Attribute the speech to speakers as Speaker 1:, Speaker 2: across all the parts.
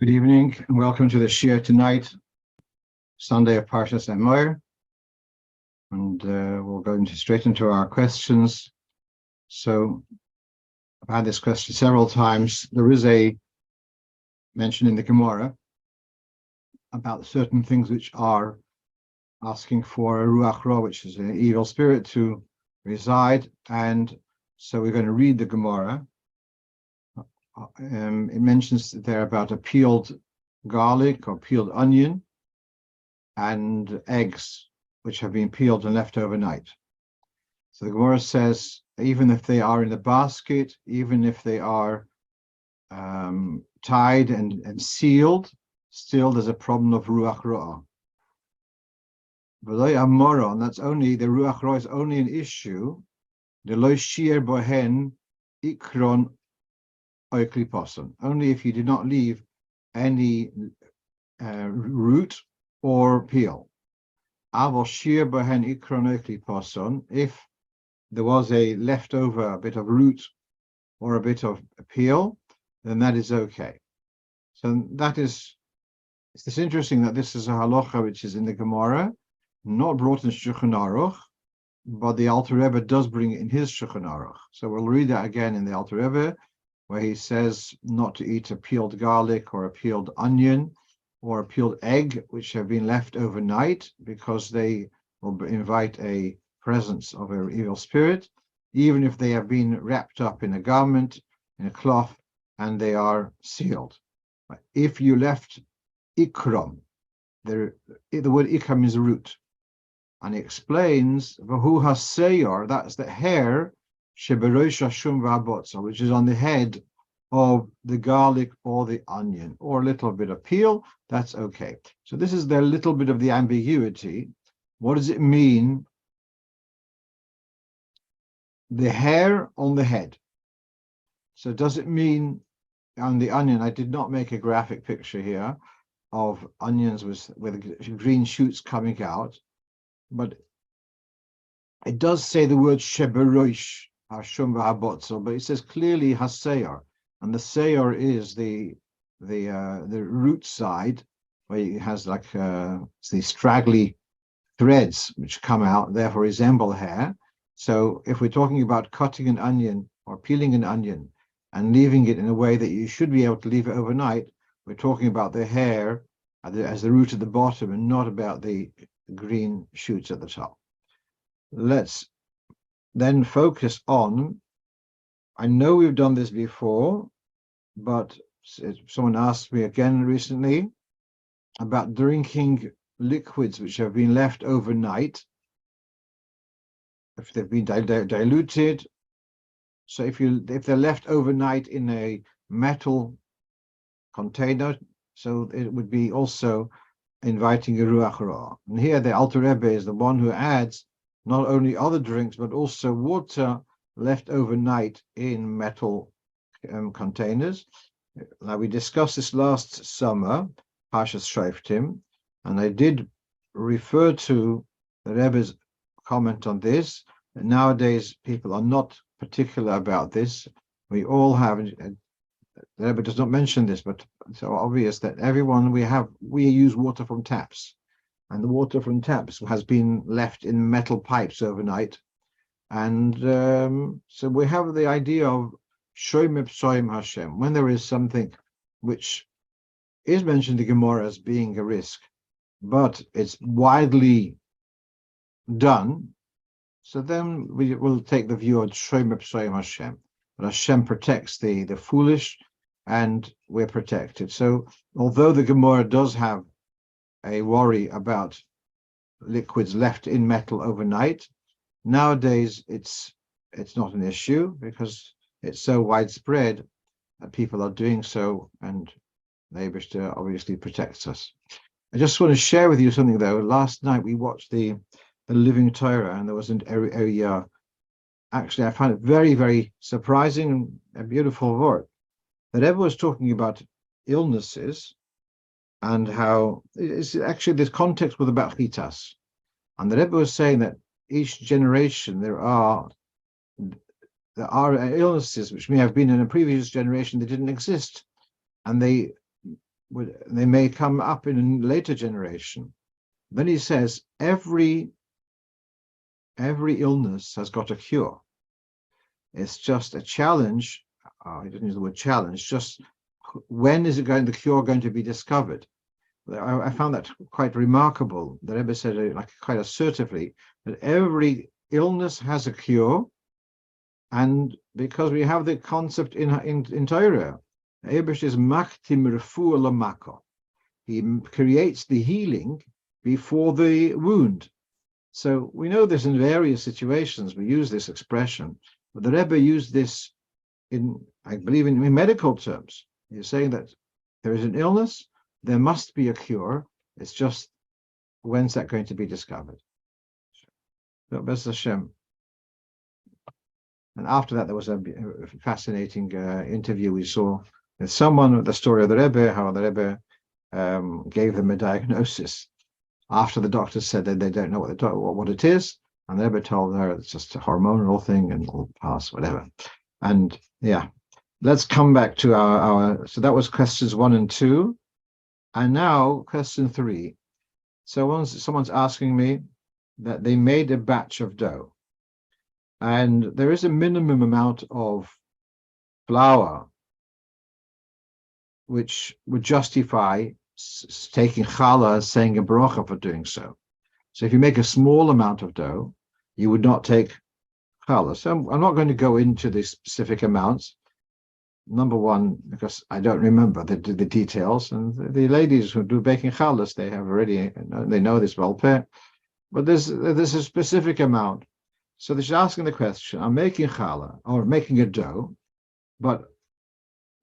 Speaker 1: Good evening and welcome to the shiur tonight, Sunday of Parshas Emor, and we'll go straight into our questions. So I've had this question several times. There is a mention in the Gemara about certain things which are asking for a ruach ra, which is an evil spirit, to reside, and so we're going to read the Gemara. It mentions there about a peeled garlic or peeled onion and eggs which have been peeled and left overnight. So the Gemara says, even if they are in the basket, even if they are tied and sealed, still there's a problem of ruach ra. And that's only, the ruach ra is only an issue, the lo shiur bohen ikron only if you did not leave any root or peel. If there was a leftover bit of root or a bit of peel, then that is okay. So it's interesting that this is a halacha which is in the Gemara, not brought in Shulchan Aruch, but the Alter Rebbe does bring it in his Shulchan Aruch. So we'll read that again in the Alter Rebbe, where he says not to eat a peeled garlic or a peeled onion or a peeled egg which have been left overnight, because they will invite a presence of an evil spirit, even if they have been wrapped up in a garment, in a cloth, and they are sealed. If you left ikram, the word ikram means root, and he explains v'hu haseyor, that's the hair, which is on the head of the garlic or the onion, or a little bit of peel, that's okay. So this is the little bit of the ambiguity. What does it mean? The hair on the head. So does it mean on the onion? I did not make a graphic picture here of onions with green shoots coming out, but it does say the word sheberosh, but it says clearly haseyor, and the seyor is the root side, where it has like the straggly threads which come out, therefore resemble hair. So if we're talking about cutting an onion or peeling an onion and leaving it in a way that you should be able to leave it overnight, we're talking about the hair as the root at the bottom and not about the green shoots at the top. Let's then focus on, I know we've done this before, but someone asked me again recently about drinking liquids which have been left overnight, if they've been diluted. So if they're left overnight in a metal container, so it would be also inviting a ruach ra. And here the Alter Rebbe is the one who adds not only other drinks, but also water left overnight in metal containers. Now, we discussed this last summer, Parshas Shoftim, and I did refer to the Rebbe's comment on this. Nowadays, people are not particular about this. We all have, the Rebbe does not mention this, but it's so obvious that we use water from taps. And the water from taps has been left in metal pipes overnight. And so we have the idea of shoym psoim Hashem, when there is something which is mentioned in Gemara as being a risk, but it's widely done, so then we will take the view of shoym psoim Hashem. But Hashem protects the foolish, and we're protected. So although the Gemara does have a worry about liquids left in metal overnight, nowadays it's not an issue because it's so widespread that people are doing so, and the Eibishter obviously protects us. I just want to share with you something though. Last night we watched the Living Torah, and there was actually I found it very, very surprising and a beautiful word. The Rebbe was talking about illnesses and how it's actually this context was about chitas. And the Rebbe was saying that each generation there are illnesses which may have been in a previous generation that didn't exist, and they they may come up in a later generation. Then he says every illness has got a cure. It's just a challenge. He didn't use the word challenge. Just when is the cure going to be discovered? I found that quite remarkable. The Rebbe said, like quite assertively, that every illness has a cure, and because we have the concept in Torah, Ebesh is maktim refuah lamako. He creates the healing before the wound. So we know this in various situations. We use this expression, but the Rebbe used this I believe, in medical terms. He's saying that there is an illness, there must be a cure. It's just when's that going to be discovered? So, Bez Hashem. And after that, there was a fascinating interview we saw with someone, the story of the Rebbe, how the Rebbe gave them a diagnosis after the doctor said that they don't know what it is, and the Rebbe told her it's just a hormonal thing and it'll pass, whatever. And yeah, let's come back to our so that was questions 1 and 2, and now question 3. So someone's asking me that they made a batch of dough, and there is a minimum amount of flour which would justify taking Challah, saying a brocho for doing so. So if you make a small amount of dough, you would not take Challah. So I'm not going to go into the specific amounts. Number one, because I don't remember the details, and the ladies who do baking challahs, they know this well. But there's a specific amount. So they're asking the question: I'm making challah or making a dough, but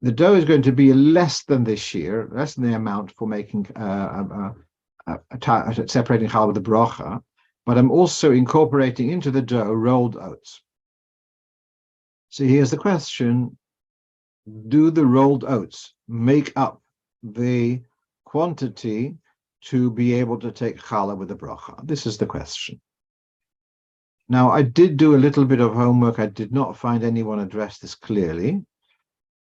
Speaker 1: the dough is going to be less than this shiur, less than the amount for making separating challah with the brocha. But I'm also incorporating into the dough rolled oats. So here's the question: do the rolled oats make up the quantity to be able to take challah with the brocha? This is the question. Now, I did do a little bit of homework. I did not find anyone address this clearly.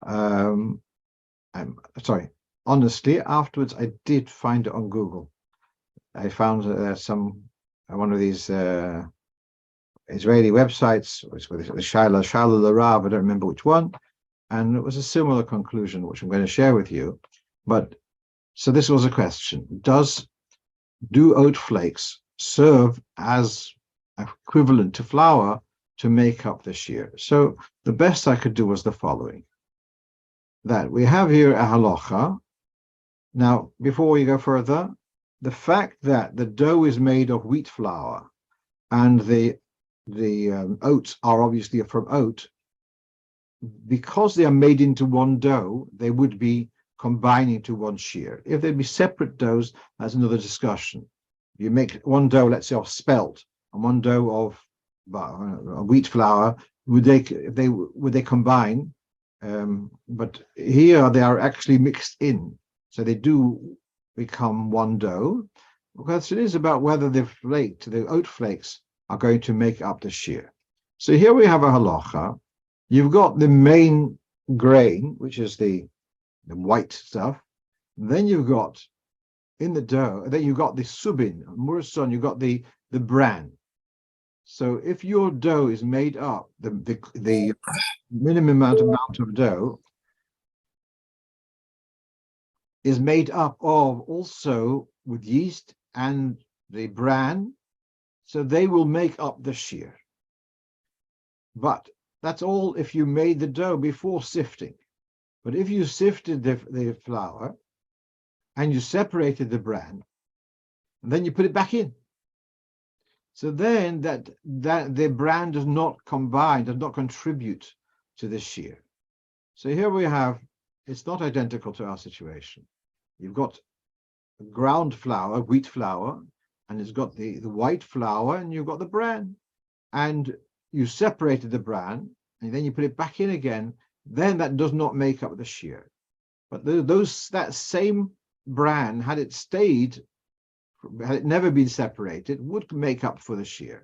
Speaker 1: I'm sorry. Honestly, afterwards, I did find it on Google. I found one of these Israeli websites, with the Challah, the Rav, I don't remember which one, and it was a similar conclusion, which I'm going to share with you. But so this was a question: do oat flakes serve as equivalent to flour to make up the shiur? So the best I could do was the following: that we have here a halacha. Now, before we go further, the fact that the dough is made of wheat flour and the oats are obviously from oat, because they are made into one dough, they would be combining to one shiur. If they'd be separate doughs, that's another discussion. You make one dough, let's say, of spelt, and one dough of wheat flour, would they combine? But here they are actually mixed in, so they do become one dough. Because it is about whether the oat flakes are going to make up the shiur. So here we have a halacha. You've got the main grain, which is the white stuff. Then you've got in the dough, then you've got the subin, murson, you've got the bran. So if your dough is made up, the minimum amount of dough is made up of also with yeast and the bran, so they will make up the shiur. But that's all if you made the dough before sifting. But if you sifted the flour and you separated the bran, and then you put it back in, so then that the bran does not combine, does not contribute to the shiur. So here we have, it's not identical to our situation. You've got ground flour, wheat flour, and it's got the white flour, and you've got the bran. And you separated the bran, and then you put it back in again, then that does not make up the shiur. But that same bran, had it never been separated, would make up for the shiur.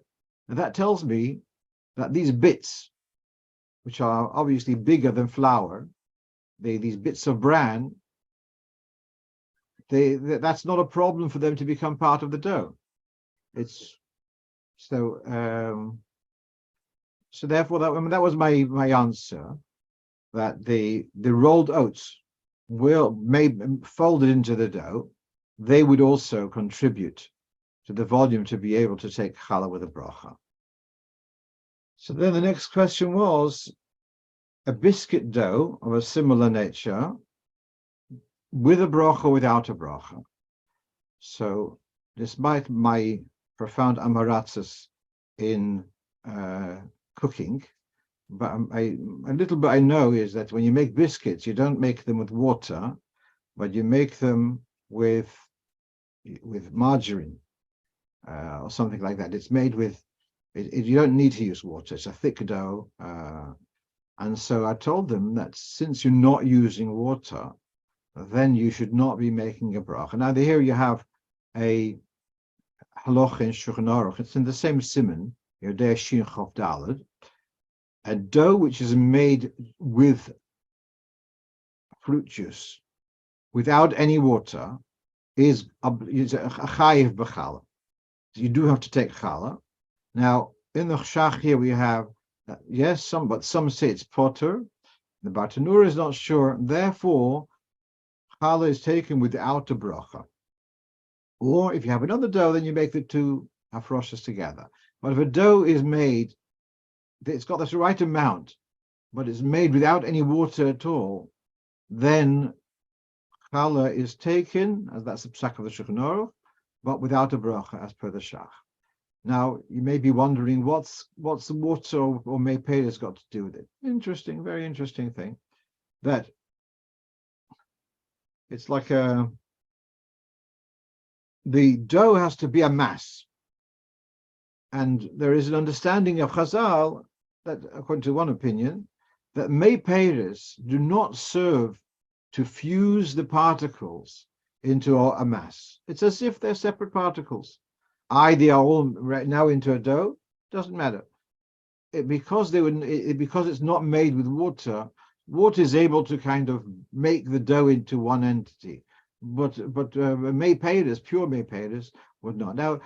Speaker 1: And that tells me that these bits, which are obviously bigger than flour, these bits of bran, that's not a problem for them to become part of the dough. It's so so therefore that was my answer, that the rolled oats folded into the dough, they would also contribute to the volume to be able to take challah with a bracha. So then the next question was a biscuit dough of a similar nature with a bracha, without a bracha. So despite my profound amaratzes in cooking, but a little bit I know is that when you make biscuits, you don't make them with water, but you make them with margarine or something like that. It's made with you don't need to use water. It's a thick dough, and so I told them that since you're not using water, then you should not be making a bracha. Now here you have a Halocho in Shulchan Aruch. It's in the same siman, Yodei Shin Chof Daled. A dough which is made with fruit juice without any water is a chayiv b'challah. You do have to take challah. Now in the Chshach here we have yes, some say it's potter. The Bartanura is not sure. Therefore, challah is taken without a bracha. Or if you have another dough, then you make the two hafroshas together. But if a dough is made, it's got the right amount, but it's made without any water at all, then challah is taken, as that's the psak of the Shulchan Aruch, but without a bracha, as per the Shach. Now, you may be wondering, what's the water or mei peres got to do with it? Interesting, very interesting thing. That it's like the dough has to be a mass. And there is an understanding of Chazal that, according to one opinion, that mei peres do not serve to fuse the particles into a mass. It's as if they're separate particles. They are all right now into a dough. Doesn't matter. Because it's not made with water. Water is able to kind of make the dough into one entity. But mei peres, pure mei peres, would not. Now,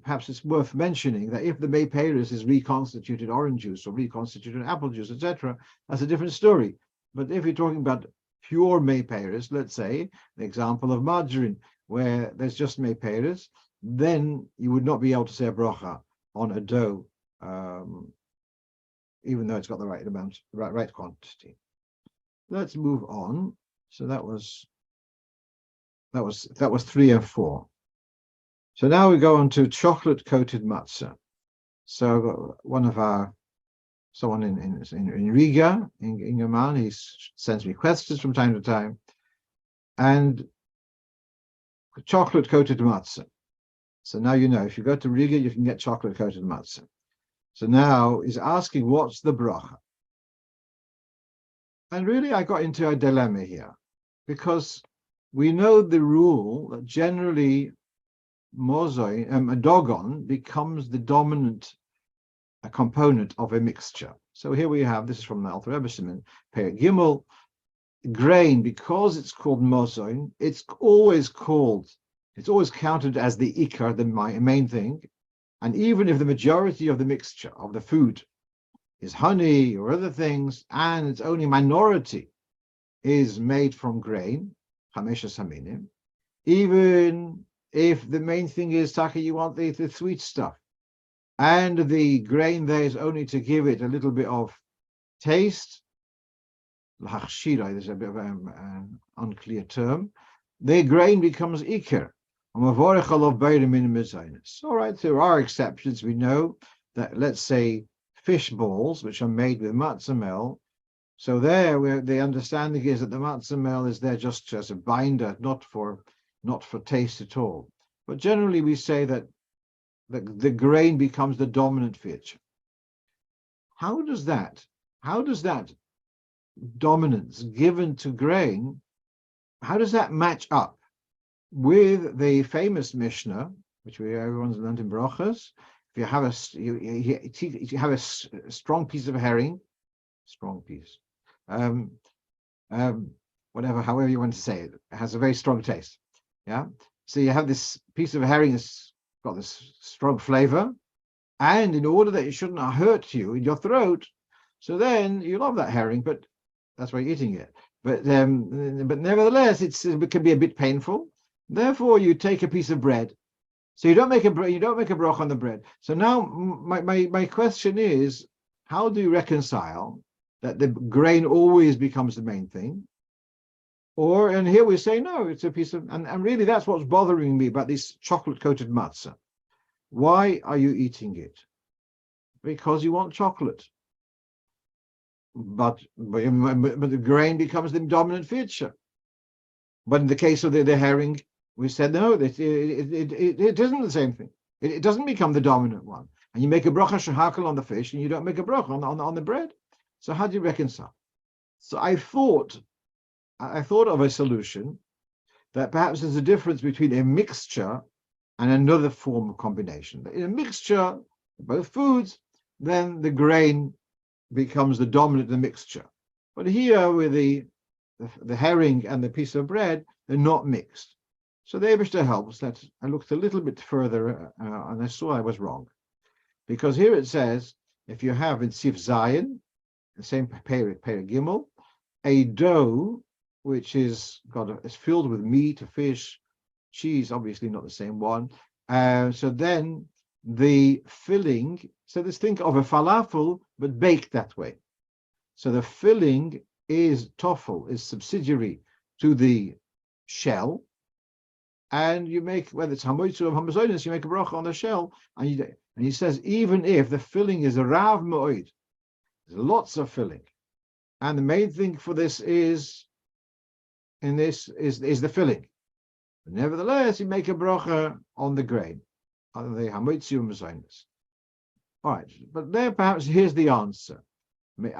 Speaker 1: perhaps it's worth mentioning that if the mei peres is reconstituted orange juice or reconstituted apple juice, etc., that's a different story. But if you're talking about pure mei peres, let's say the example of margarine, where there's just mei peres, then you would not be able to say a bracha on a dough, even though it's got the right amount, right quantity. Let's move on. So that was 3 and 4. So now we go on to chocolate coated matzah. So one of someone in Riga, in Yaman, he sends me questions from time to time, and chocolate coated matzah. So now you know, if you go to Riga, you can get chocolate coated matzah. So now he's asking, what's the bracha? And really, I got into a dilemma here, because we know the rule that generally a dogon becomes the dominant component of a mixture. So here we have, this is from the Alter Rebbe Siman, Perek Gimel, grain, because it's called mozoin, it's always counted as the ikar, the main thing. And even if the majority of the mixture of the food is honey or other things, and it's only minority is made from grain, chameshes haminim, even if the main thing is taka, you want the sweet stuff, and the grain there is only to give it a little bit of taste, l'hachshira, there's a bit of an unclear term, the grain becomes ikar. All right, there are exceptions. We know that, let's say, fish balls, which are made with matzah meal, so there the understanding is that the matzah meal is there just as a binder, not for taste at all. But generally we say that the grain becomes the dominant feature. How does that dominance given to grain, how does that match up with the famous Mishnah, which everyone's learned in Brochos? If you have a strong piece of herring, whatever, however you want to say it. It has a very strong taste. Yeah. So you have this piece of herring that's got this strong flavor, and in order that it shouldn't hurt you in your throat, so then you love that herring, but that's why you're eating it. But nevertheless, it can be a bit painful. Therefore, you take a piece of bread. So you don't make a broch on the bread. So now my question is, how do you reconcile that the grain always becomes the main thing? And here we say, no, it's a piece of, and really that's what's bothering me about this chocolate-coated matzah. Why are you eating it? Because you want chocolate. But the grain becomes the dominant feature. But in the case of the herring, we said, no, it isn't the same thing. It doesn't become the dominant one. And you make a brocha Shehakol on the fish, and you don't make a brocha on the bread. So how do you reconcile? So I thought of a solution that perhaps there's a difference between a mixture and another form of combination. In a mixture, both foods, then the grain becomes the dominant in the mixture. But here with the herring and the piece of bread, they're not mixed. So the Eibishter helps that I looked a little bit further and I saw I was wrong. Because here it says, if you have in Sif Zayin, the same Perek Gimel, a dough which is filled with meat, fish, cheese, obviously not the same one. So then the filling, so let's think of a falafel, but baked that way. So the filling is toffel, is subsidiary to the shell. And you make, whether it's Hamotzi or Hamotzi, you make a brocha on the shell. And he says, even if the filling is a rav mo'id, there's lots of filling. And the main thing for this is the filling. But nevertheless, you make a brocha on the grain, on the Hamotzi or Hamotzi. All right, but there perhaps here's the answer. There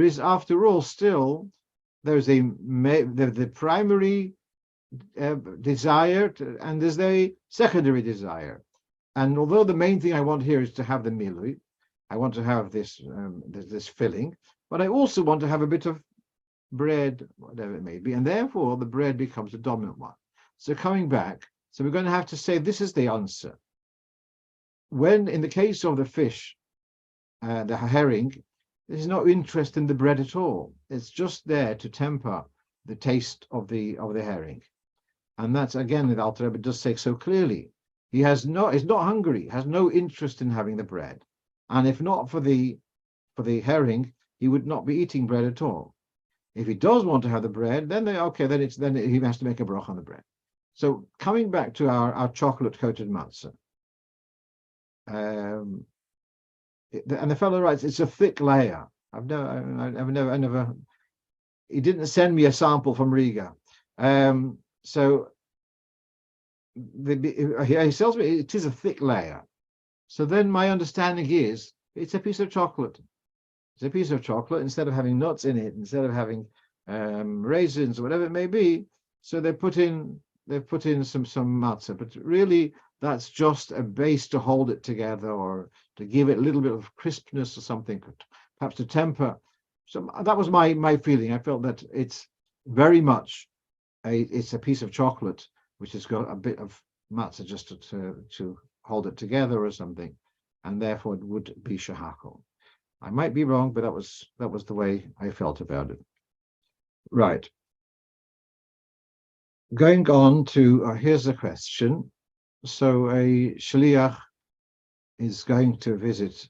Speaker 1: is, after all, still there's the primary desire and there's the secondary desire. And although the main thing I want here is to have the milui, I want to have this filling, but I also want to have a bit of bread, whatever it may be, and therefore the bread becomes the dominant one. So coming back, so we're going to have to say this is the answer. When in the case of the fish, the herring, there's no interest in the bread at all. It's just there to temper the taste of the herring, and that's again the Alter Rebbe does say so clearly. He's not hungry, has no interest in having the bread, and if not for the herring, he would not be eating bread at all. If he does want to have the bread, then he has to make a broch on the bread. So coming back to our chocolate coated matzah. And the fellow writes, it's a thick layer. I've never. He didn't send me a sample from Riga, so he tells me it is a thick layer. So then my understanding is it's a piece of chocolate. It's a piece of chocolate instead of having nuts in it, instead of having raisins or whatever it may be. So they've put in some matzah, but really that's just a base to hold it together or to give it a little bit of crispness or something, perhaps to temper. So that was my feeling. I felt that it's very much it's a piece of chocolate which has got a bit of matzah just to hold it together or something, and therefore it would be shehakol. I might be wrong, but that was the way I felt about it. Right. Going on to here's a question. So a shliach is going to visit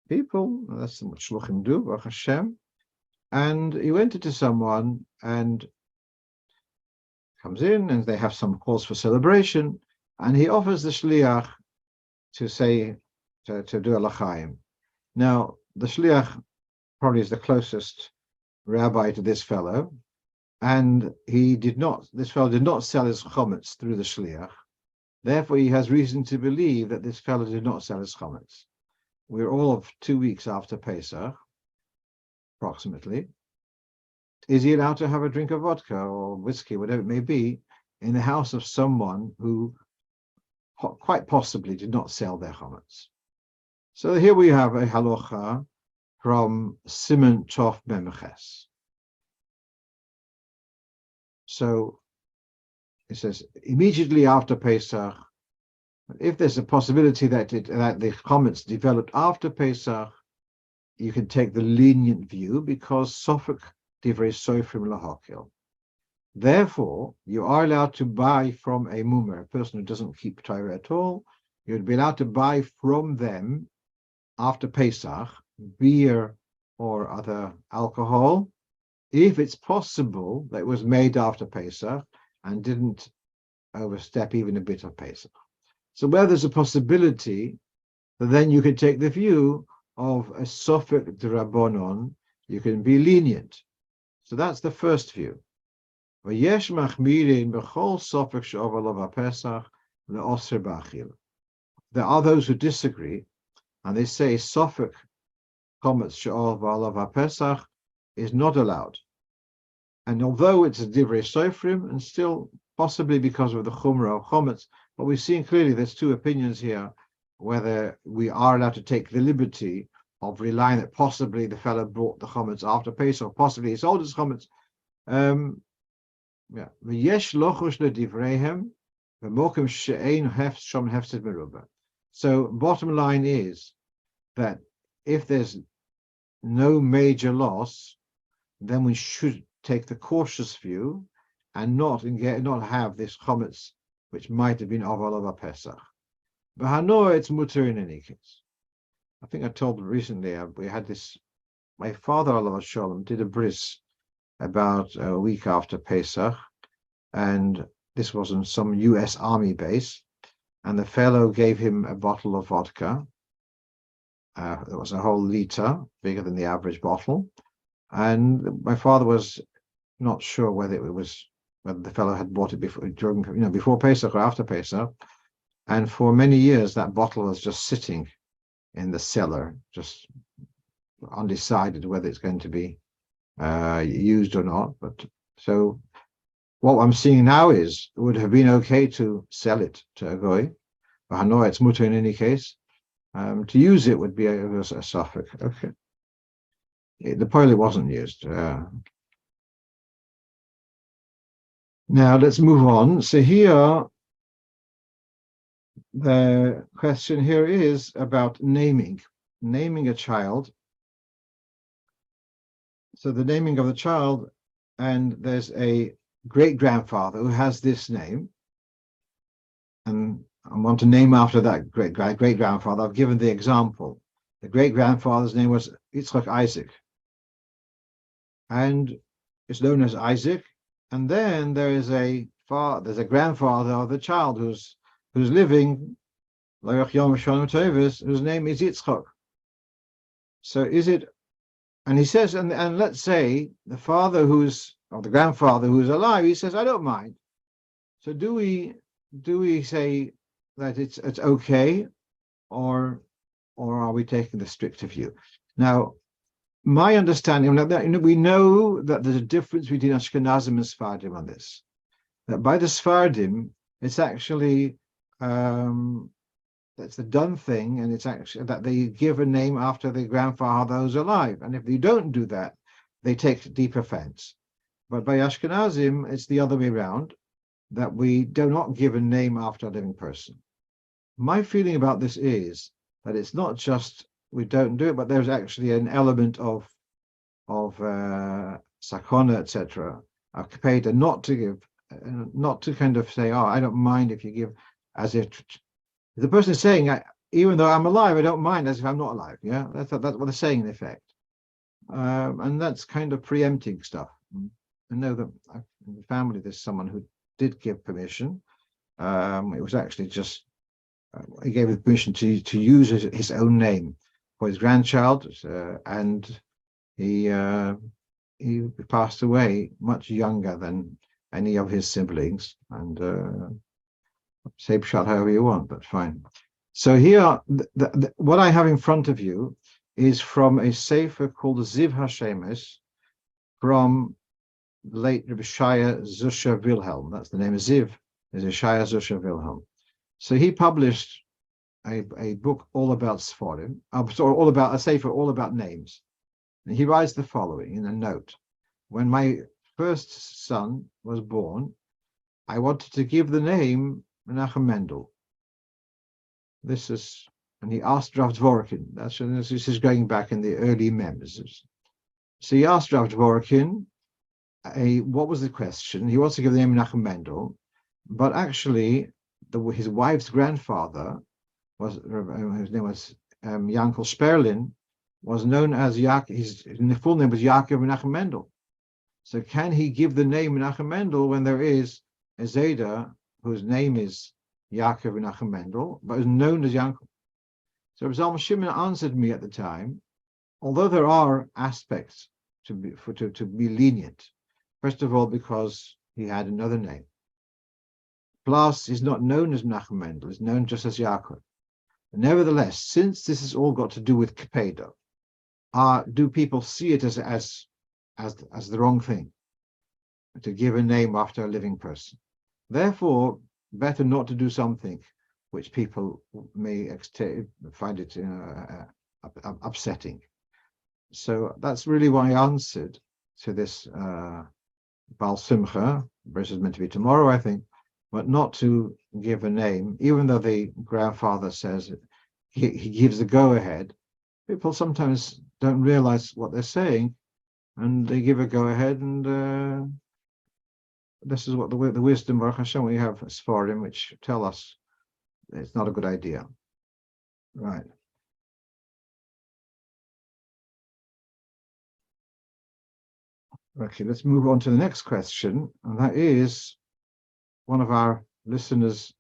Speaker 1: people. That's what shluchim do, Baruch Hashem. And he went into someone and comes in, and they have some cause for celebration, and he offers the shliach to do a l'chaim. Now the shliach probably is the closest rabbi to this fellow, and this fellow did not sell his chametz through the shliach. Therefore, he has reason to believe that this fellow did not sell his chametz. We're all of 2 weeks after Pesach, approximately. Is he allowed to have a drink of vodka or whiskey, whatever it may be, in the house of someone who quite possibly did not sell their chametz? So here we have a halocha from Siman Tov Memches. So it says immediately after Pesach. If there's a possibility that the comments developed after Pesach, you can take the lenient view because Sofek Divrei Sofrim Lahakil. Therefore, you are allowed to buy from a mumer, a person who doesn't keep Torah at all. You'd be allowed to buy from them after Pesach beer or other alcohol, if it's possible that it was made after Pesach and didn't overstep even a bit of Pesach. So where there's a possibility, then you can take the view of a Sofek D'Rabbanon, you can be lenient. So that's the first view. There are those who disagree, and they say Sofek Chometz She'ol V'alav HaPesach is not allowed. And although it's a Divrei Sofrim, and still possibly because of the Chumrah of Chometz, but we've seen clearly there's two opinions here, whether we are allowed to take the liberty of relying that possibly the fellow brought the Chometz after Pesach, or possibly he sold his Chometz. So bottom line is that if there's no major loss, then we should take the cautious view and not have this Chometz, which might have been Aval Pesach. But Hanoi, it's mutter in any case. I think I told recently, we had this, my father, Alav Shalom, did a bris about a week after Pesach, and this was on some US Army base, and the fellow gave him a bottle of vodka. It was a whole liter, bigger than the average bottle, and my father was not sure whether the fellow had bought it before Pesach or after Pesach, and for many years that bottle was just sitting in the cellar, just undecided whether it's going to be used or not. But so what I'm seeing now is it would have been okay to sell it to a goy, but I know it's mutter in any case. To use it would be a suffix. Okay. The pilot wasn't used. Now let's move on. So here, the question here is about naming a child. So the naming of the child, and there's a great-grandfather who has this name, and I want to name after that great-grandfather. I've given the example. The great-grandfather's name was Yitzchok Isaac, and it's known as Isaac. And then there's a grandfather of the child who's living, whose name is Yitzchok. So is it? And he says, and let's say the grandfather who's alive, he says, I don't mind. So do we say that it's okay, or are we taking the stricter view? Now, my understanding, we know that there's a difference between Ashkenazim and Sephardim on this. That by the Sephardim, it's actually that's the done thing, and it's actually that they give a name after the grandfather who's alive. And if they don't do that, they take deep offense. But by Ashkenazim, it's the other way around, that we do not give a name after a living person. My feeling about this is that it's not just we don't do it, but there's actually an element of sakona, etc., kapeda, not to kind of say, oh, I don't mind if you give, as if the person is saying, even though I'm alive, I don't mind, as if I'm not alive. Yeah, that's what they're saying in effect, and that's kind of preempting stuff. I know that in the family there's someone who did give permission. It was actually just he gave permission to use his own name for his grandchild, and he passed away much younger than any of his siblings. And say pshat however you want, but fine. So here, what I have in front of you is from a sefer called Ziv Hashemes from late Rabbi Shaya Zusha Wilhelm. That's the name of Ziv, is Shaya Zusha Wilhelm. So he published a book all about Sephardim, all about a sefer all about names. And he writes the following in a note. When my first son was born, I wanted to give the name Menachem Mendel. And he asked Rav Dvorkin. This is going back in the early memes. So he asked Rav Dvorkin, what was the question? He wants to give the name Menachem Mendel, but actually, his wife's grandfather his name was Yankel Sperlin, was known as his full name was Yaakov Menachem Mendel. So can he give the name Menachem Mendel when there is a Zayda whose name is Yaakov Menachem Mendel, but is known as Yankel? So Rav Zalman Shimon answered me at the time, although there are aspects to be lenient. First of all, because he had another name. Plus, he's not known as Menachem Mendel; he's known just as Yaakov. Nevertheless, since this has all got to do with Kepeda, do people see it as the wrong thing to give a name after a living person? Therefore, better not to do something which people may find it upsetting. So that's really why I answered to this Baal Simcha. Bris is meant to be tomorrow, I think, but not to give a name, even though the grandfather says he gives the go-ahead. People sometimes don't realize what they're saying, and they give a go-ahead, and this is what the wisdom, Baruch Hashem, we have Sfarim, which tell us it's not a good idea. Right. Okay, let's move on to the next question, and that is one of our listeners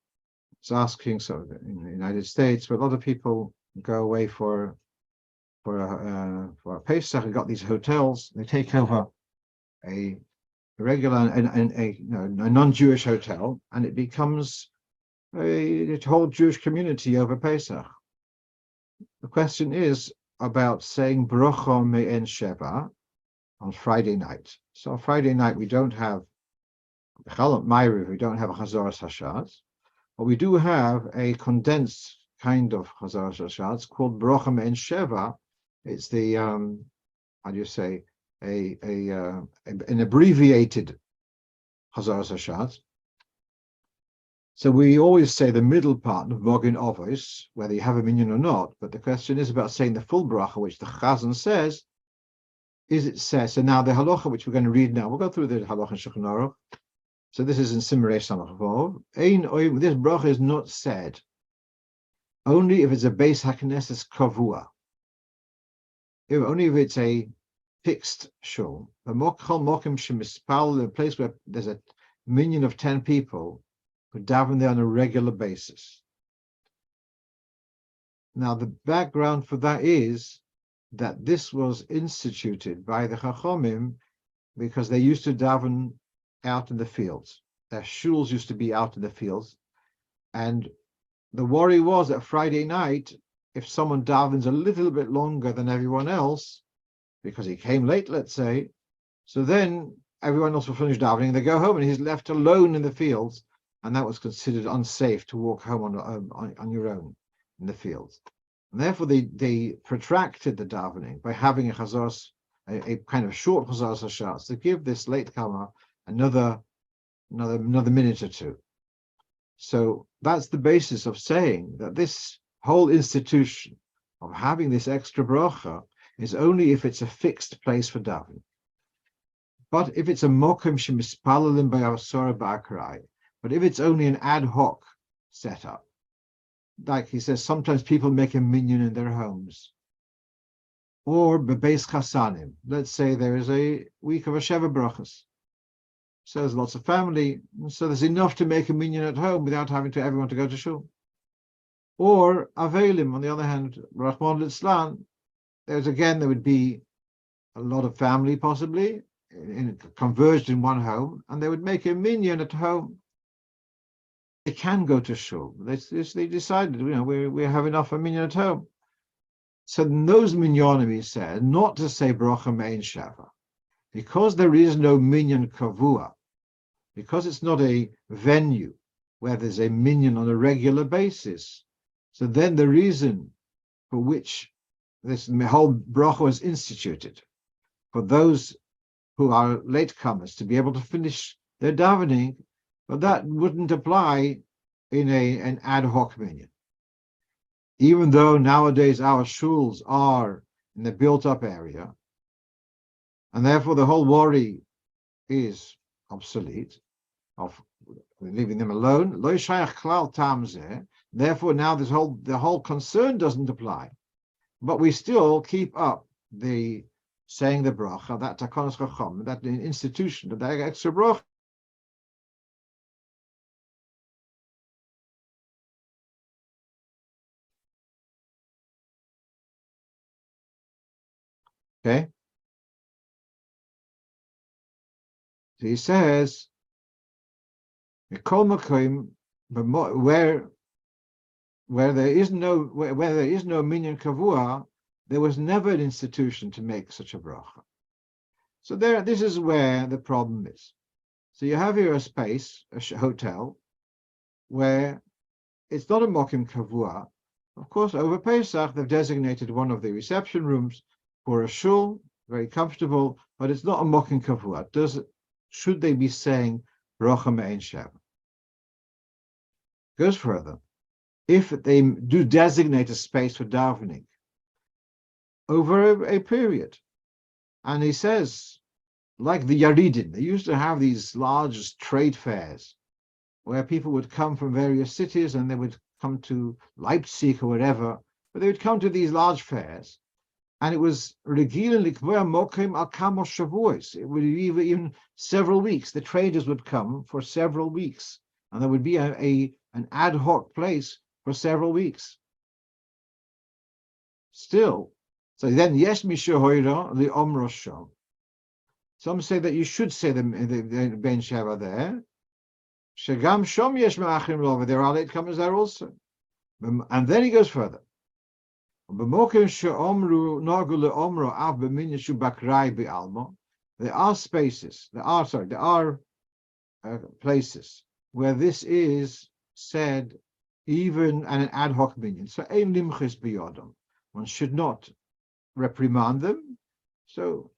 Speaker 1: is asking. So in the United States, where a lot of people go away for Pesach, and got these hotels, they take over a regular and a non-Jewish hotel, and it becomes a whole Jewish community over Pesach. The question is about saying brocho me'en sheva on Friday night. So on Friday night we don't have Challah Ma'ariv, we don't have a Chazoras Hashatz, but we do have a condensed kind of Chazoras Hashatz called brocho me'en sheva. It's the how do you say, an abbreviated Chazoras Hashatz. So we always say the middle part of Mogin Ovos, whether you have a minyan or not, but the question is about saying the full bracha, which the Chazan says. Is it says, so now the halacha, which we're going to read now, we'll go through the halacha in Shulchan Aruch. So this is in Simarei Samach Vov. This bracha is not said only if it's a Beis HaKnesses Kavua. Only if it's a fixed shul. A place where there's a minyan of 10 people who daven there on a regular basis. Now, the background for that is that this was instituted by the Chachomim because they used to daven out in the fields. Their shuls used to be out in the fields. And the worry was that Friday night, if someone davens a little bit longer than everyone else, because he came late, let's say, so then everyone else will finish davening and they go home and he's left alone in the fields, and that was considered unsafe to walk home on your own in the fields. And therefore they protracted the davening by having a chazoros, a kind of short chazoros hashatz, to give this late comer another minute or two. So that's the basis of saying that this whole institution of having this extra bracha is only if it's a fixed place for davening. But if it's a mokum shemispalalim b'avasora ba'akrai, but if it's only an ad hoc setup, like he says, sometimes people make a minyan in their homes, or bebeis chasanim. Let's say there is a week of a sheva brachas, so there's lots of family, so there's enough to make a minyan at home without having everyone to go to shul. Or avelim, on the other hand, Rahman litzlan, there would be a lot of family possibly converged in one home, and they would make a minyan at home. They can go to shul. They decided, we have enough of minyan at home. So those minyanim, he said, not to say brocha me'en sheva, because there is no minyan kavua, because it's not a venue where there's a minyan on a regular basis. So then the reason for which this whole bracha was instituted for those who are latecomers to be able to finish their davening, but that wouldn't apply in an ad hoc minyan. Even though nowadays our shuls are in the built-up area, and therefore the whole worry is obsolete of leaving them alone. Lo shayach klal tam zeh. Therefore, now the whole concern doesn't apply, but we still keep up the saying the brocha, that takonos chacham, that institution, that extra brocha. Okay, so he says, where there is no minyan kavua, there was never an institution to make such a bracha. So this is where the problem is. So you have here a space, a hotel, where it's not a mokim kavua. Of course, over Pesach, they've designated one of the reception rooms for a shul, very comfortable, but it's not a mokim kavua. Should they be saying bracha me'en sheva? Goes further. If they do designate a space for davening over a period, and he says, like the Yaridin, they used to have these large trade fairs where people would come from various cities and they would come to Leipzig or whatever, but they would come to these large fairs, and it was regilin likvoa mokim al kamos shavuos. It would be even several weeks. The traders would come for several weeks, and there would be an ad hoc place for several weeks. Still, so then yes, mishahoira the omrosho. Some say that you should say the ben sheva there. Shagam shom yesh ma'achim over there are latecomers there also. And then he goes further. There are spaces, there are places where this is said even an ad hoc minyan. So ein limchis biyodam. One should not reprimand them. So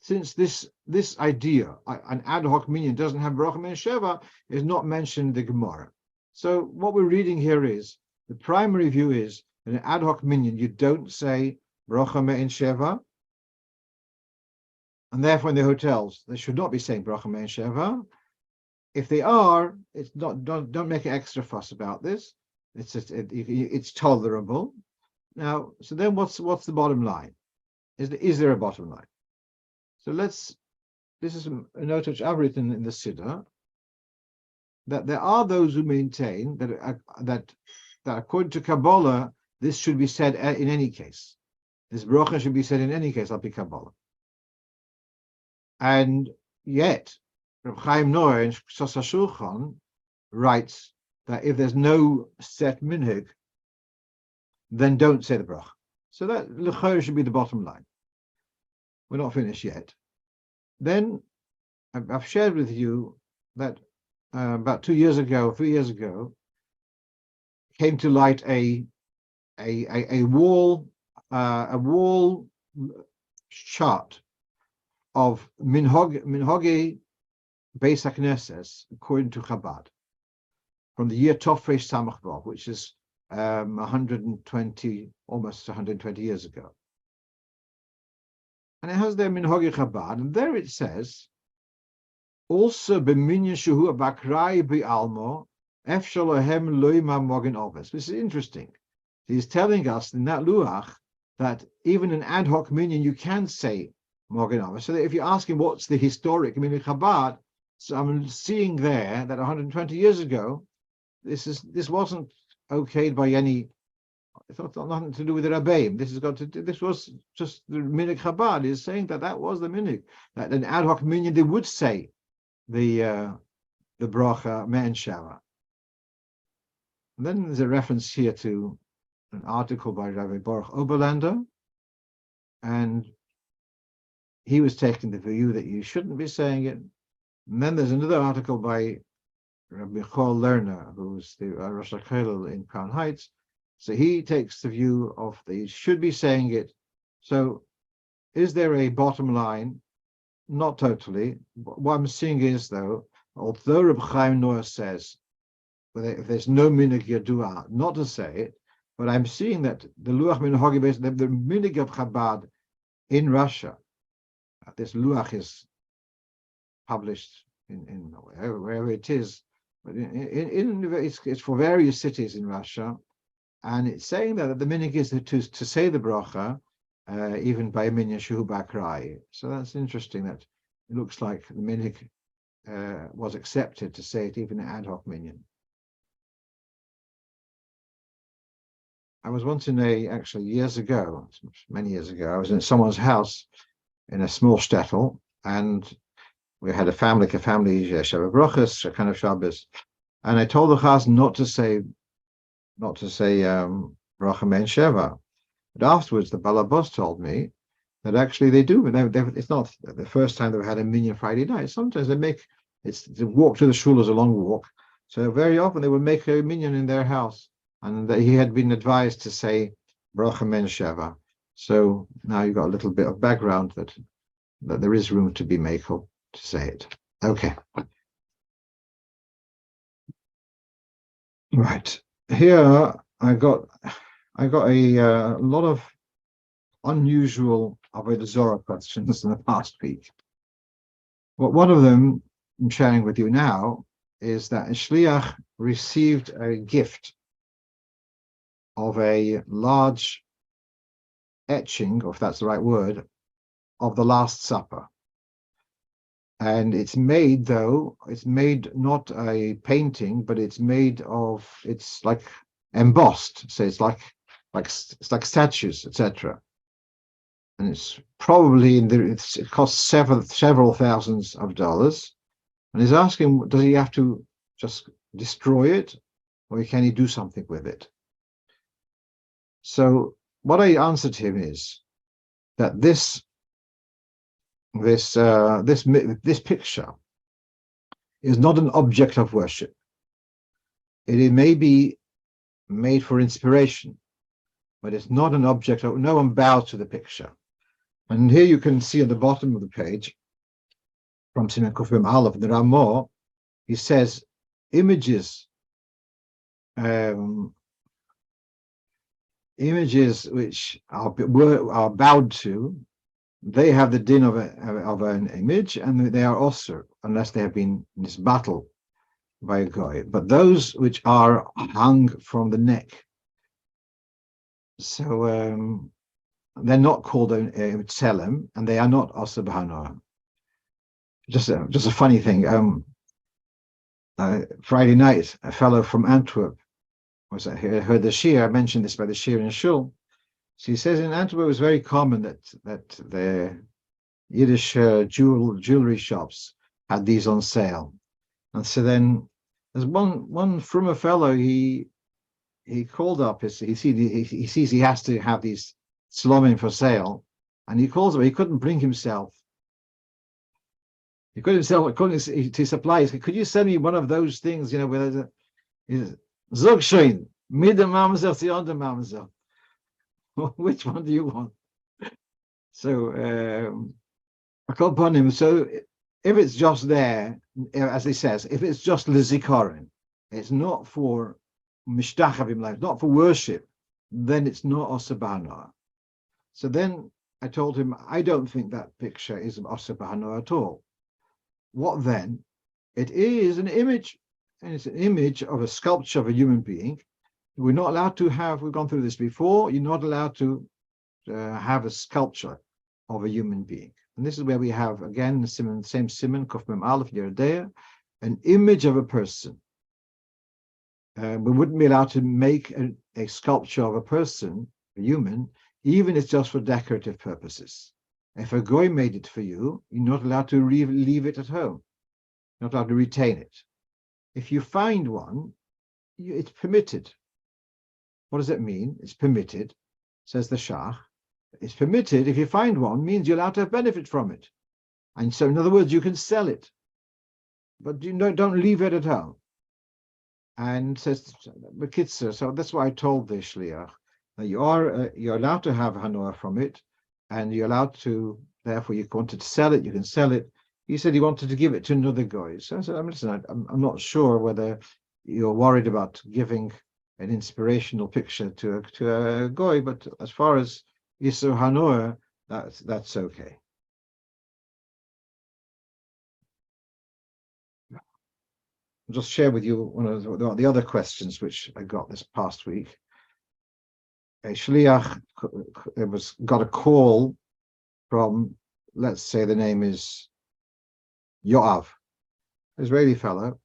Speaker 1: since this idea, an ad hoc minyan doesn't have bracha me'en sheva, is not mentioned in the Gemara. So what we're reading here is, the primary view is, in an ad hoc minyan, you don't say bracha me'en sheva, and therefore in the hotels, they should not be saying bracha me'en sheva. If they are, it's not. Don't make an extra fuss about this. It's tolerable. Now, so then what's the bottom line? Is there a bottom line? So this is a note which I've written in the Siddur, that there are those who maintain that according to Kabbalah, this should be said in any case. This brocha should be said in any case, al pi Kabbalah. And yet, Reb Chaim Noah in Ksas HaShulchan writes that if there's no set minhag, then don't say the bracha. So that l'chayr should be the bottom line. We're not finished yet. Then I've shared with you that about 3 years ago, came to light a wall chart of minhagi Beis HaKnesses according to Chabad from the year Tofresh Samach Vav, which is 120, almost 120 years ago. And it has their minhagi Chabad, and there it says, also b'minyan shehu bakrai bi'almo efshalohem loima mogen oves. This is interesting. He's telling us in that luach that even an ad hoc minyan you can say mogen oves. So that if you're asking what's the historic minhag Chabad, so I'm seeing there that 120 years ago, this wasn't okayed by any. It's not nothing to do with the Rabbeim. This was just the minhag Chabad is saying that was the minhag, that an ad hoc minyan they would say the bracha me'en sheva. And then there's a reference here to an article by Rabbi Baruch Oberlander, and he was taking the view that you shouldn't be saying it. And then there's another article by Rabbi Chol Lerner, who's the Rosh Challah in Crown Heights. So he takes the view of they should be saying it. So is there a bottom line? Not totally. What I'm seeing is, though, although Reb Chaim Noah says, if there's no minig yadua, not to say it, but I'm seeing that the Luach Minhagi, the minig of Chabad in Russia, this Luach is published in wherever it is, but it's for various cities in Russia, and it's saying that the minig is to say the bracha, even by a minyan shehu bakrai. So that's interesting. That it looks like the minig was accepted to say it even in ad hoc minyan. I was once actually years ago, many years ago, I was in someone's house in a small shtetl, and we had a family Shabbat Brachas, kind of Shabbos, and I told the chaz not to say Bracha Men Sheva. But afterwards, the balabos told me that actually they do. It's not the first time they've had a minyan Friday night. Sometimes the walk to the shul is a long walk, so very often they would make a minyan in their house, and he had been advised to say Bracha Men Sheva. So now you've got a little bit of background that there is room to be makel to say it. Okay. Right. Here I got a lot of unusual Avodah Zorah questions in the past week. Well, one of them I'm sharing with you now is that a shliach received a gift of a large etching, or if that's the right word, of the Last Supper. And it's made not a painting, but it's like embossed. So it's like statues, etc. And it's probably it costs several thousands of dollars. And he's asking, does he have to just destroy it, or can he do something with it? So what I answered him is that this picture is not an object of worship. It may be made for inspiration, but it's not an object of, no one bows to the picture. And here you can see at the bottom of the page, from Siman Kufim Aleph, the Ramah, he says images which are bowed to, they have the din of an image, and they are also, unless they have been in this battle by a goy. But those which are hung from the neck, so they're not called a tselem, and they are not also b'hanor. Just a funny thing. Friday night, a fellow from Antwerp heard the shiur. I mentioned this by the shiur in shul. So he says in Antwerp it was very common that the Yiddish jewelry shops had these on sale. And so then there's one from a fellow, he called up, he sees he has to have these slomim for sale, and he calls up, he couldn't bring himself. He couldn't to supply. He said, could you send me one of those things, where Zog schön, mit dem Mamzer, sie on the Mamzer. Which one do you want? So I called upon him. So if it's just there, as he says, if it's just lizikaron, it's not for mishtachavim life, not for worship, then it's not osabana. So then I told him, I don't think that picture is osabana at all. What then? It is an image, and it's an image of a sculpture of a human being. We're not allowed to have, we've gone through this before, you're not allowed to have a sculpture of a human being. And this is where we have, again, the same Siman, Kuf Mem Aleph, Yeridea, an image of a person. We wouldn't be allowed to make a sculpture of a person, a human, even if it's just for decorative purposes. If a goy made it for you, you're not allowed to leave it at home. You're not allowed to retain it. If you find one, it's permitted. What does it mean? It's permitted, says the Shach. It's permitted, if you find one, means you're allowed to have benefit from it. And so, in other words, you can sell it, but don't leave it at home. And says, so that's why I told the shliach that you're allowed to have hanoah from it, and you're allowed to, therefore you wanted to sell it, you can sell it. He said he wanted to give it to another guy. So I said, listen, I'm not sure whether you're worried about giving an inspirational picture to a guy, but as far as Yisur Hanoah, that's okay. I'll just share with you one of the other questions which I got this past week. A shliach got a call from, let's say the name is Yoav, Israeli fellow,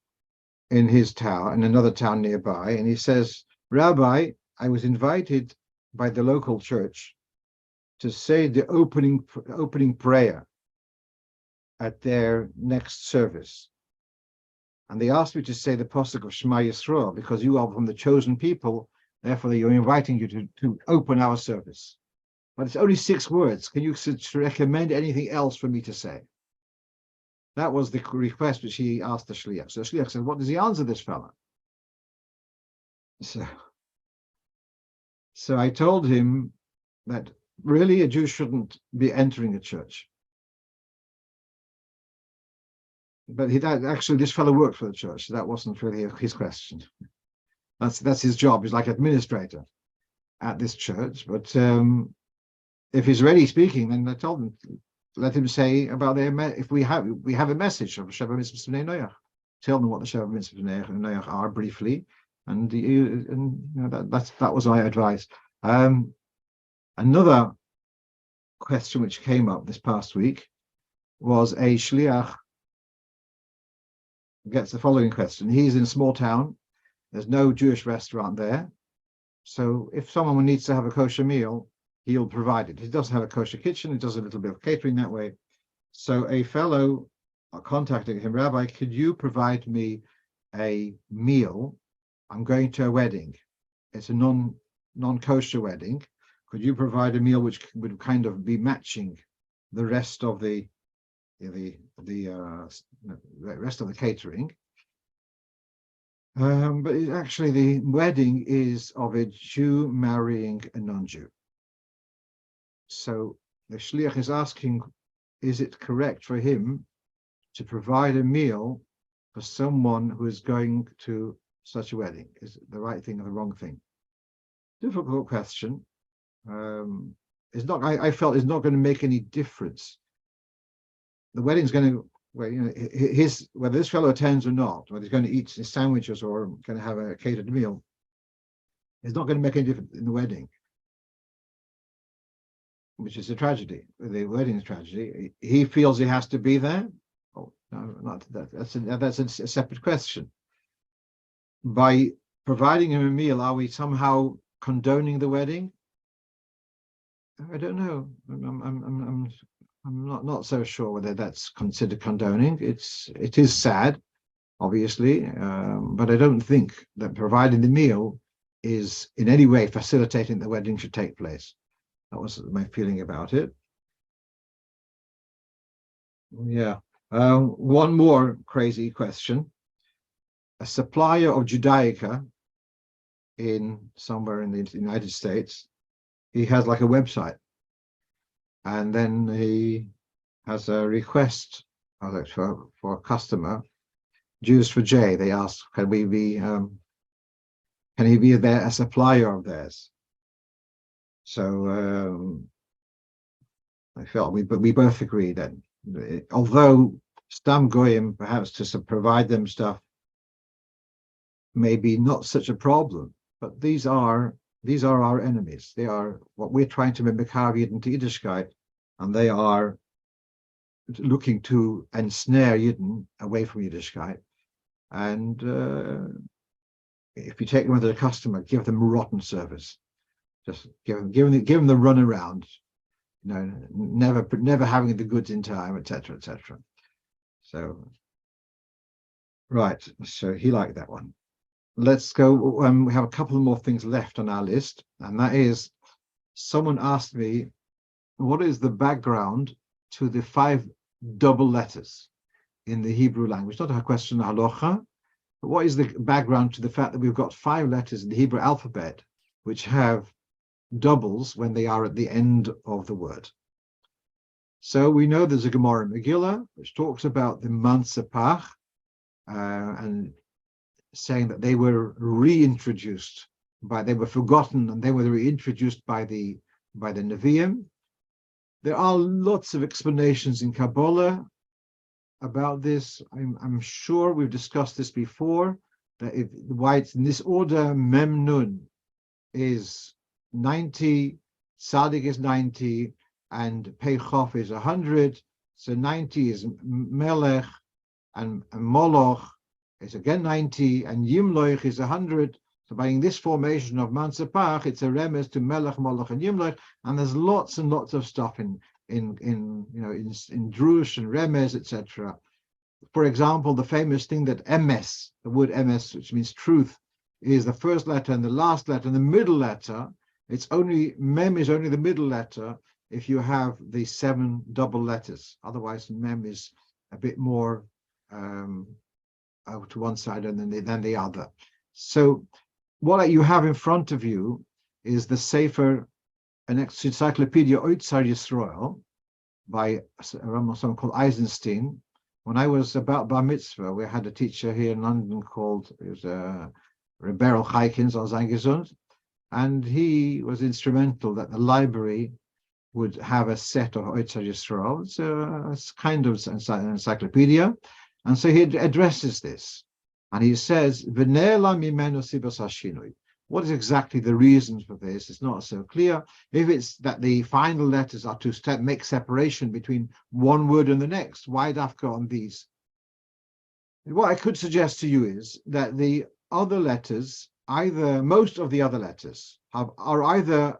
Speaker 1: in his town, in another town nearby, and he says, Rabbi, I was invited by the local church to say the opening prayer at their next service. And they asked me to say the pasuk of Shema Yisrael, because you are from the chosen people, therefore you're inviting you to open our service. But it's only 6 words. Can you recommend anything else for me to say? That was the request which he asked the shliach. So the shliach said, what does he answer this fellow? So I told him that really a Jew shouldn't be entering a church. But actually, this fellow worked for the church. So that wasn't really his question. That's his job. He's like administrator at this church. But if he's ready speaking, then I told him, let him say about if we have a message of Sheva Mitzvahs B'nei Noach. Tell them what the Sheva Mitzvahs B'nei Noach are briefly, and that was my advice. Another question which came up this past week was a shliach gets the following question. He's in a small town. There's no Jewish restaurant there. So if someone needs to have a kosher meal, he'll provide it. He doesn't have a kosher kitchen. He does a little bit of catering that way. So a fellow contacting him, Rabbi, could you provide me a meal? I'm going to a wedding. It's a non-kosher wedding. Could you provide a meal which would kind of be matching the rest of the rest of the catering? But actually, the wedding is of a Jew marrying a non-Jew. So the shliach is asking, is it correct for him to provide a meal for someone who is going to such a wedding? Is it the right thing or the wrong thing? Difficult question. It's not. I felt it's not going to make any difference. The wedding's going to, whether this fellow attends or not, whether he's going to eat his sandwiches or going to have a catered meal, it's not going to make any difference in the wedding, which is a tragedy. The wedding is a tragedy. He feels he has to be there. Oh, no, not that. That's a separate question. By providing him a meal, are we somehow condoning the wedding? I don't know. I'm not so sure whether that's considered condoning. It is sad, obviously, but I don't think that providing the meal is in any way facilitating the wedding should take place. That was my feeling about it. Yeah. One more crazy question. A supplier of Judaica somewhere in the United States, he has like a website. And then he has a request for a customer, Jews for J. They ask, can he be a supplier of theirs? So I felt we both agreed that although Stam Goyim perhaps to provide them stuff maybe not such a problem, but these are our enemies. They are what we're trying to make Yidden to Yiddishkeit, and they are looking to ensnare Yidden away from Yiddishkeit. And if you take them as a customer, give them rotten service. Just give them the run around. Never having the goods in time, etc., etc. So, right. So he liked that one. Let's go. We have a couple more things left on our list, and that is, someone asked me, what is the background to the 5 double letters in the Hebrew language? Not a question of halacha, but what is the background to the fact that we've got 5 letters in the Hebrew alphabet which have doubles when they are at the end of the word? So we know there's a Gemara in Megillah which talks about the Mansepach and saying that they were reintroduced they were forgotten and they were reintroduced by the Nevi'im. There are lots of explanations in Kabbalah about this. I'm sure we've discussed this before, that why it's in this order. Mem Nun is 90, Sadik is 90, and Pei Chof is 100. So 90 is Melech, and Moloch is again 90, and Yimloch is 100. So by this formation of Mansepach, it's a remes to Melech, Moloch, and Yimloch, and there's lots and lots of stuff in Drush and Remes, etc. For example, the famous thing that Emes, the word Emes, which means truth, is the first letter and the last letter and the middle letter. It's only Mem is only the middle letter if you have the 7 double letters. Otherwise, Mem is a bit more to one side than the other. So what you have in front of you is the Sefer, an encyclopedia Oats Yisrael by someone called Eisenstein. When I was about bar mitzvah, we had a teacher here in London called Rebero Chaikins, Gesund, and he was instrumental that the library would have a set of Oats Yisrael. It's a kind of an encyclopedia. And so he addresses this. And he says, what is exactly the reason for this? It's not so clear. If it's that the final letters are to make separation between one word and the next, why dafka on these? What I could suggest to you is that the other letters, most of the other letters, are either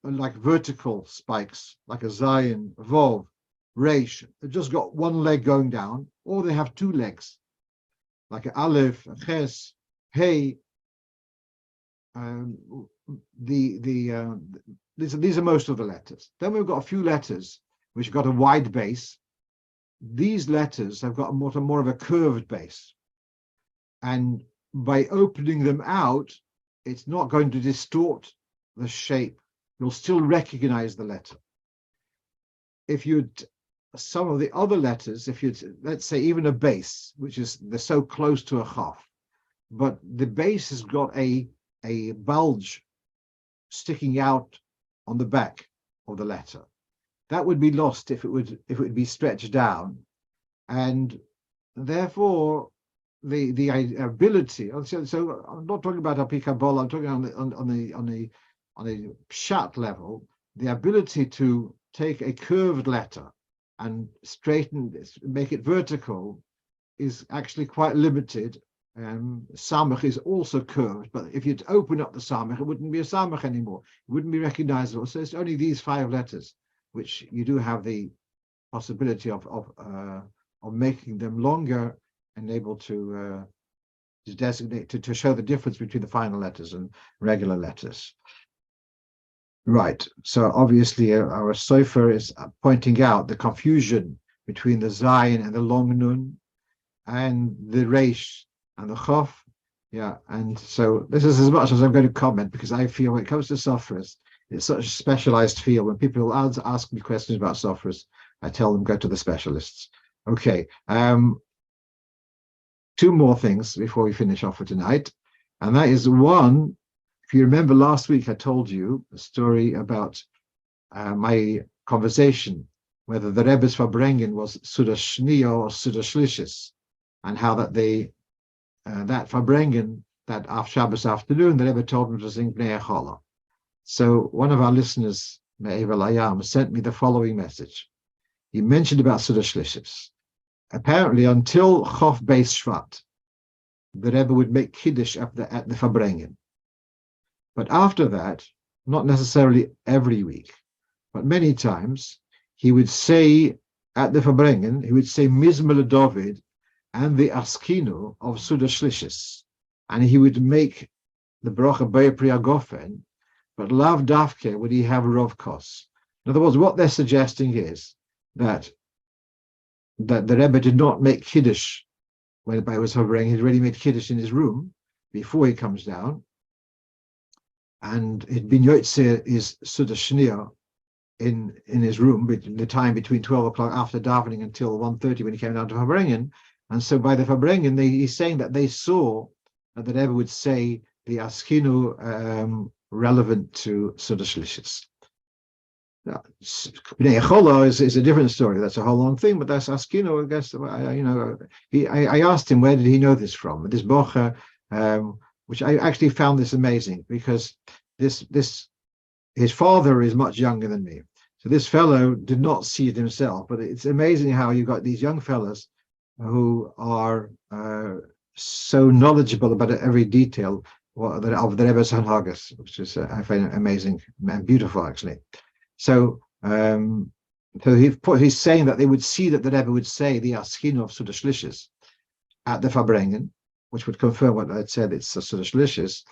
Speaker 1: like vertical spikes, like a Zayin, Vov, Reish, they've just got one leg going down, or they have 2 legs, like an Aleph, a Ches, Hey. These are most of the letters. Then we've got a few letters which have got a wide base. These letters have got more of a curved base, and by opening them out, it's not going to distort the shape. You'll still recognize the letter. If some of the other letters, let's say even a base, they're so close to a chaf, but the base has got a bulge sticking out on the back of the letter, that would be lost if it would be stretched down, and therefore the ability. So I'm not talking about Api Kabbalah. I'm talking on the pshat level. The ability to take a curved letter and make it vertical is actually quite limited. Samach is also curved, but if you'd open up the samach, it wouldn't be a samach anymore. It wouldn't be recognizable. So it's only these 5 letters which you do have the possibility of making them longer and able to designate, to show the difference between the final letters and regular letters. Right. So obviously our Sofer is pointing out the confusion between the Zayin and the long Nun and the Reish and the Chof. Yeah, and so this is as much as I'm going to comment, because I feel when it comes to Sofras, it's such a specialized field. When people ask me questions about Sofras, I tell them go to the specialists. Okay, 2 more things before we finish off for tonight, and that is one. If you remember last week, I told you a story about my conversation whether the Rebbe's Farbrengen was Suda Shniya or Suda Shlishis, and how that that Farbrengen, that after Shabbos afternoon, the Rebbe told him to sing Bnei Challah. So one of our listeners, Me'ev Elayam, sent me the following message. He mentioned about Suda Shlishis. Apparently, until Chof Beis Shvat, the Rebbe would make Kiddush at the Farbrengen. But after that, not necessarily every week, but many times, he would say at the Farbrengen, he would say Mizmor David and the Askinu of Suda Shlishis, and he would make the brocha Bei Pri Agofen, but Lav Dafke would he have Rov Kos. In other words, what they're suggesting is that the Rebbe did not make Kiddush when by was Farbrengen. He'd already made Kiddush in his room before he comes down, and it bin Yotzeh is Suda Shniya, in his room, the time between 12 o'clock after davening until 1:30 when he came down to Farbrengen. And so by the Farbrengen, he's saying that they saw that the Rebbe would say the Askinu relevant to Suda Shlishis. Now, Challah is a different story. That's a whole long thing, but that's Askinu. I guess I asked him where did he know this from. This Bocha, which I actually found this amazing because his father is much younger than me. So this fellow did not see it himself, but it's amazing how you got these young fellas who are so knowledgeable about every detail of the Rebbe's Hanhagas, which is I find amazing and beautiful actually. So he's saying that they would see that the Rebbe would say the Askinu of Suda Shlishis at the Farbrengen, which would confirm what I'd said, it's Suda Shlishis.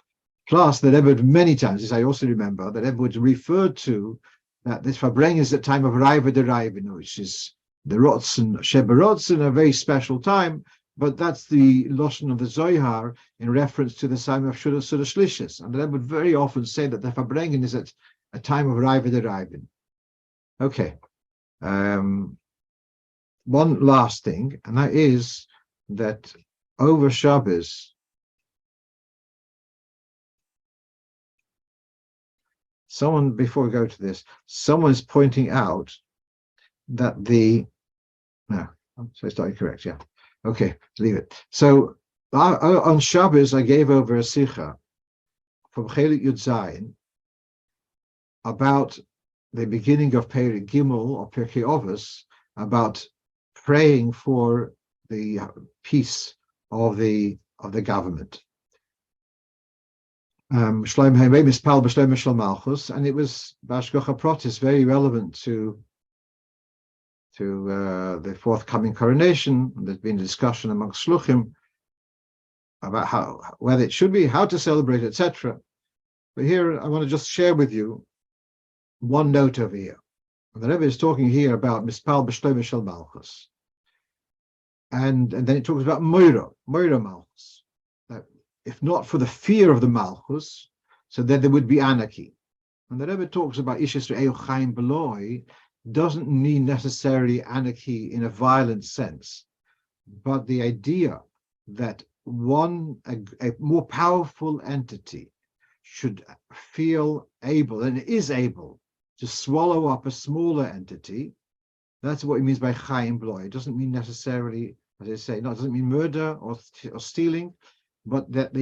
Speaker 1: Plus, the Rebbe many times, as I also remember, the Rebbe would refer to that this Farbrengen is the time of Raiva de Raivin, which is the Rotzen, Sheba Rotzen, a very special time, but that's the Lashon of the Zohar in reference to the time of Suda Shlishis. And the Rebbe would very often say that the Farbrengen is at a time of Raiva de Raivin. Okay. One last thing, and that is that over Shabbos, before we go to this, someone's pointing out that so it's not incorrect, yeah. Okay, leave it. So on Shabbos, I gave over a sicha from Chelik Yud Zayin about the beginning of Perek Gimel or Pirkei Avos, about praying for the peace of the government. And it was Bashgocha Protis, very relevant to the forthcoming coronation. There's been a discussion amongst Shluchim about whether it should be, how to celebrate, etc. But here I want to just share with you one note over here. The Rebbe is talking here about Mispal B'Shloim Shel Malchus, and then it talks about Moira Malchus. That if not for the fear of the Malchus, so then there would be anarchy. And the Rebbe talks about Ish Yisrael Chaim Beloi doesn't mean necessarily anarchy in a violent sense, but the idea that a more powerful entity should feel able and is able to swallow up a smaller entity. That's what it means by Chaim Beloi. It doesn't mean necessarily, as I say, it doesn't mean murder or stealing, but that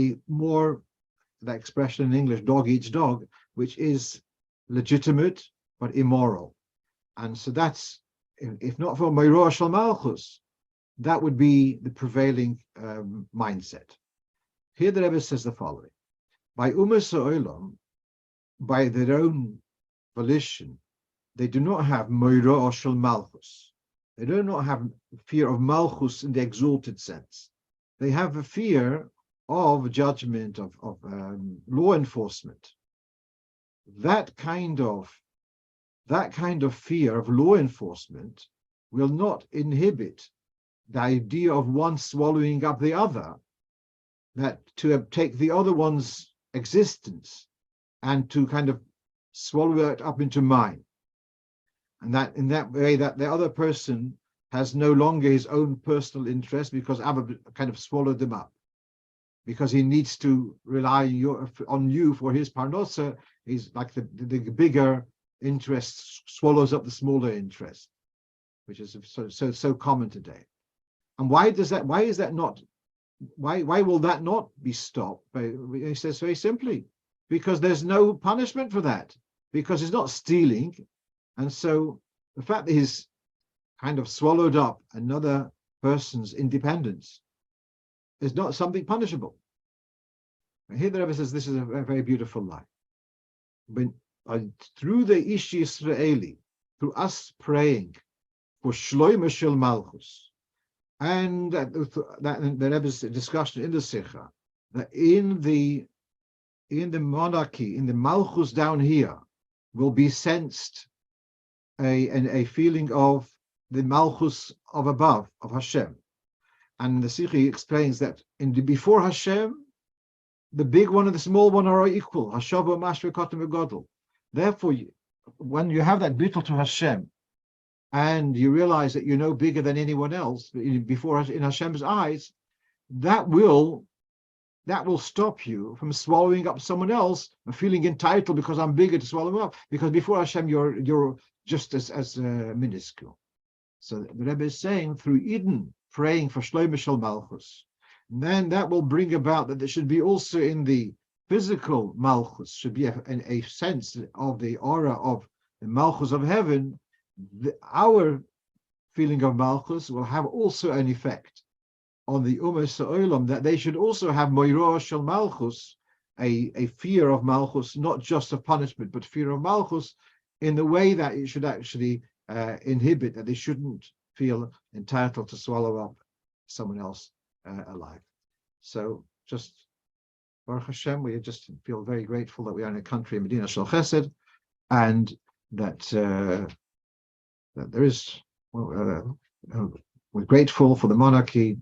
Speaker 1: that expression in English, dog eats dog, which is legitimate but immoral. And so that's, if not for Moira Shel Malchus, that would be the prevailing mindset. Here the Rebbe says the following: by Umas Ha'olam, by their own volition, they do not have Moira Shel Malchus. They do not have fear of Malchus in the exalted sense. They have a fear of judgment, of law enforcement. That kind of fear of law enforcement will not inhibit the idea of one swallowing up the other, that to take the other one's existence and to kind of swallow it up into mine. And that in that way that the other person has no longer his own personal interest because Abba kind of swallowed them up. Because he needs to rely on you for his parnosa. He's like the bigger interest swallows up the smaller interest, which is so common today. And why is that not? Why will that not be stopped? He says very simply, because there's no punishment for that, because it's not stealing, and so the fact that he's kind of swallowed up another person's independence is not something punishable. And here the Rebbe says this is a very beautiful line. When through the Ish Yisraeli, through us praying for Shloime Shel Malchus, and that the Rebbe's discussion in the Sikha, that in the monarchy, in the Malchus down here, will be sensed a feeling of the Malchus of above, of Hashem. And the Sikha explains that before Hashem, the big one and the small one are equal. Therefore, when you have that bittul to Hashem, and you realize that you're no bigger than anyone else before in Hashem's eyes, that will stop you from swallowing up someone else and feeling entitled because I'm bigger to swallow them up. Because before Hashem, you're just as minuscule. So the Rebbe is saying through Eden, praying for Shlomo Shel Malchus, and then that will bring about that there should be also in the physical Malchus, should be a sense of the aura of the Malchus of heaven. Our feeling of Malchus will have also an effect on the Umas Ha'olam, that they should also have Moirah Shel Malchus, a fear of Malchus, not just of punishment, but fear of Malchus, in the way that it should actually inhibit, that they shouldn't feel entitled to swallow up someone else alive. So just Baruch Hashem, we just feel very grateful that we are in a country, Medina Shel Chesed, and that there is, we're grateful for the monarchy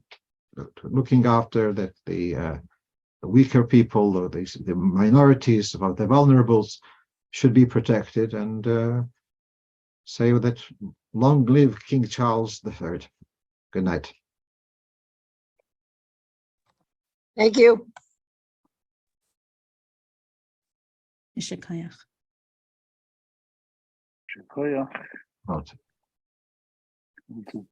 Speaker 1: looking after that the weaker people, or the minorities, the vulnerables, should be protected, and say that long live King Charles III. Good night.
Speaker 2: Thank you.
Speaker 3: Shehakol.
Speaker 4: Shehakol.
Speaker 1: Right.
Speaker 4: Thank you.